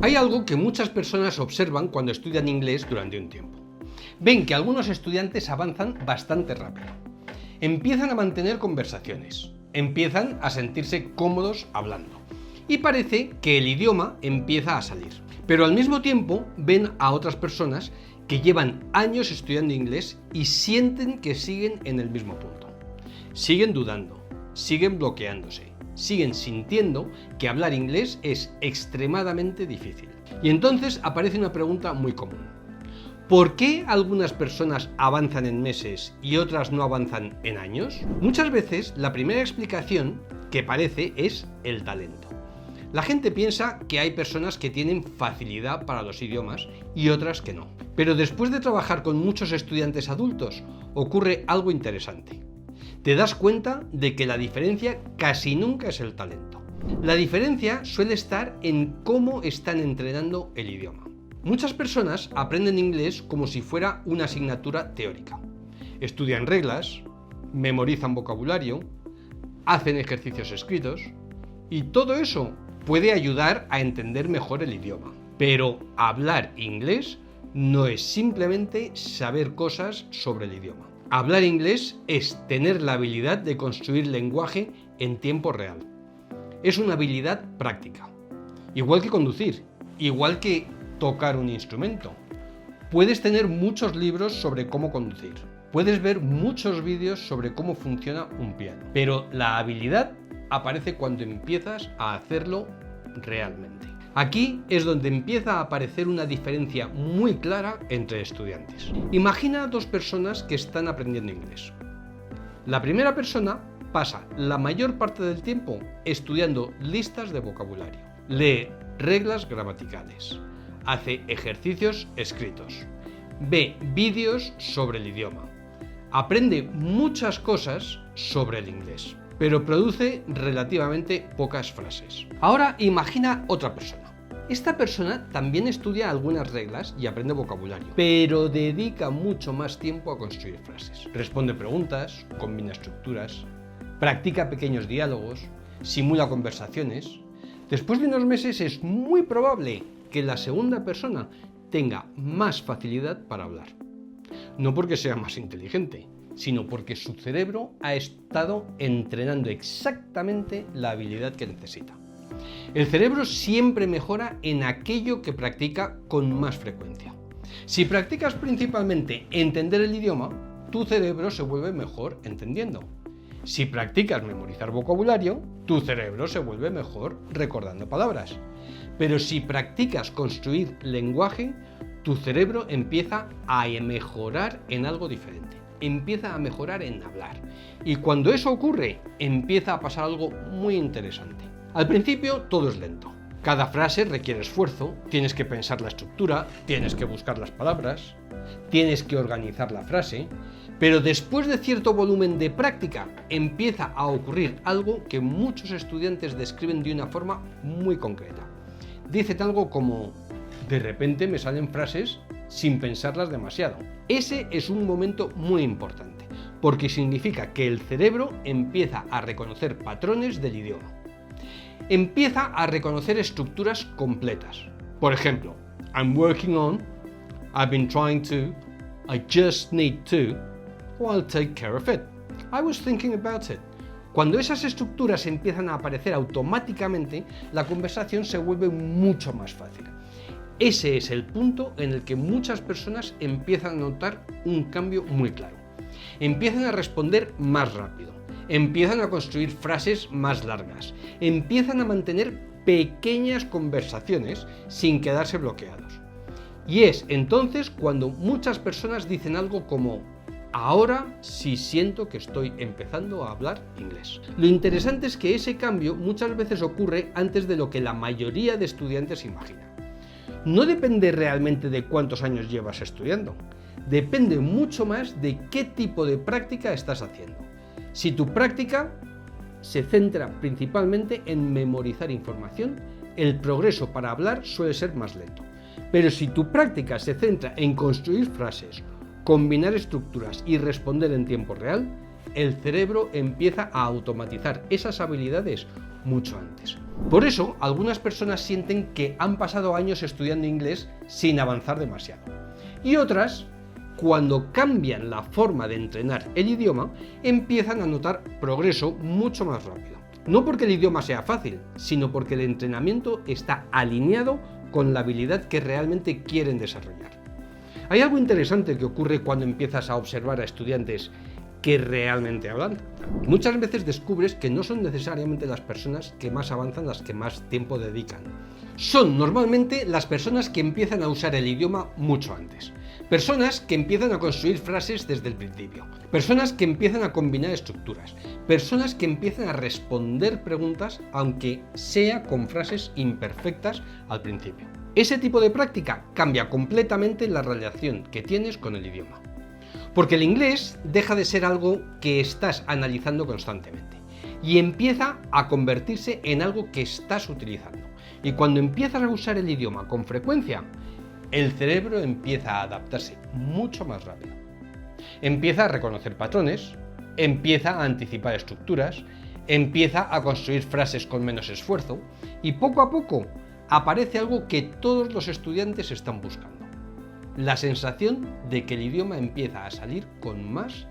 Hay algo que muchas personas observan cuando estudian inglés durante un tiempo. Ven que algunos estudiantes avanzan bastante rápido. Empiezan a mantener conversaciones, empiezan a sentirse cómodos hablando y parece que el idioma empieza a salir. Pero al mismo tiempo ven a otras personas que llevan años estudiando inglés y sienten que siguen en el mismo punto. Siguen dudando, siguen bloqueándose, siguen sintiendo que hablar inglés es extremadamente difícil. Y entonces aparece una pregunta muy común. ¿Por qué algunas personas avanzan en meses y otras no avanzan en años? Muchas veces la primera explicación que parece es el talento. La gente piensa que hay personas que tienen facilidad para los idiomas y otras que no. Pero después de trabajar con muchos estudiantes adultos, ocurre algo interesante. Te das cuenta de que la diferencia casi nunca es el talento. La diferencia suele estar en cómo están entrenando el idioma. Muchas personas aprenden inglés como si fuera una asignatura teórica. Estudian reglas, memorizan vocabulario, hacen ejercicios escritos y todo eso puede ayudar a entender mejor el idioma. Pero hablar inglés no es simplemente saber cosas sobre el idioma. Hablar inglés es tener la habilidad de construir lenguaje en tiempo real. Es una habilidad práctica. Igual que conducir, igual que tocar un instrumento. Puedes tener muchos libros sobre cómo conducir. Puedes ver muchos vídeos sobre cómo funciona un piano. Pero la habilidad aparece cuando empiezas a hacerlo realmente. Aquí es donde empieza a aparecer una diferencia muy clara entre estudiantes. Imagina dos personas que están aprendiendo inglés. La primera persona pasa la mayor parte del tiempo estudiando listas de vocabulario, lee reglas gramaticales, hace ejercicios escritos, ve vídeos sobre el idioma, aprende muchas cosas sobre el inglés, pero produce relativamente pocas frases. Ahora imagina otra persona. Esta persona también estudia algunas reglas y aprende vocabulario, pero dedica mucho más tiempo a construir frases. Responde preguntas, combina estructuras, practica pequeños diálogos, simula conversaciones. Después de unos meses es muy probable que la segunda persona tenga más facilidad para hablar. No porque sea más inteligente, sino porque su cerebro ha estado entrenando exactamente la habilidad que necesita. El cerebro siempre mejora en aquello que practica con más frecuencia. Si practicas principalmente entender el idioma, tu cerebro se vuelve mejor entendiendo. Si practicas memorizar vocabulario, tu cerebro se vuelve mejor recordando palabras. Pero si practicas construir lenguaje, tu cerebro empieza a mejorar en algo diferente. Empieza a mejorar en hablar. Y cuando eso ocurre, empieza a pasar algo muy interesante. Al principio todo es lento. Cada frase requiere esfuerzo, tienes que pensar la estructura, tienes que buscar las palabras, tienes que organizar la frase, pero después de cierto volumen de práctica empieza a ocurrir algo que muchos estudiantes describen de una forma muy concreta. Dicen algo como: de repente me salen frases sin pensarlas demasiado. Ese es un momento muy importante, porque significa que el cerebro empieza a reconocer patrones del idioma. Empieza a reconocer estructuras completas. Por ejemplo, I'm working on, I've been trying to, I just need to, or I'll take care of it. I was thinking about it. Cuando esas estructuras empiezan a aparecer automáticamente, la conversación se vuelve mucho más fácil. Ese es el punto en el que muchas personas empiezan a notar un cambio muy claro. Empiezan a responder más rápido. Empiezan a construir frases más largas, empiezan a mantener pequeñas conversaciones sin quedarse bloqueados. Y es entonces cuando muchas personas dicen algo como: ahora sí siento que estoy empezando a hablar inglés. Lo interesante es que ese cambio muchas veces ocurre antes de lo que la mayoría de estudiantes imagina. No depende realmente de cuántos años llevas estudiando, depende mucho más de qué tipo de práctica estás haciendo. Si tu práctica se centra principalmente en memorizar información, el progreso para hablar suele ser más lento. Pero si tu práctica se centra en construir frases, combinar estructuras y responder en tiempo real, el cerebro empieza a automatizar esas habilidades mucho antes. Por eso, algunas personas sienten que han pasado años estudiando inglés sin avanzar demasiado. Y otras, cuando cambian la forma de entrenar el idioma, empiezan a notar progreso mucho más rápido. No porque el idioma sea fácil, sino porque el entrenamiento está alineado con la habilidad que realmente quieren desarrollar. Hay algo interesante que ocurre cuando empiezas a observar a estudiantes que realmente hablan. Muchas veces descubres que no son necesariamente las personas que más avanzan las que más tiempo dedican. Son normalmente las personas que empiezan a usar el idioma mucho antes. Personas que empiezan a construir frases desde el principio. Personas que empiezan a combinar estructuras. Personas que empiezan a responder preguntas aunque sea con frases imperfectas al principio. Ese tipo de práctica cambia completamente la relación que tienes con el idioma. Porque el inglés deja de ser algo que estás analizando constantemente y empieza a convertirse en algo que estás utilizando. Y cuando empiezas a usar el idioma con frecuencia, el cerebro empieza a adaptarse mucho más rápido. Empieza a reconocer patrones, empieza a anticipar estructuras, empieza a construir frases con menos esfuerzo y poco a poco aparece algo que todos los estudiantes están buscando. La sensación de que el idioma empieza a salir con más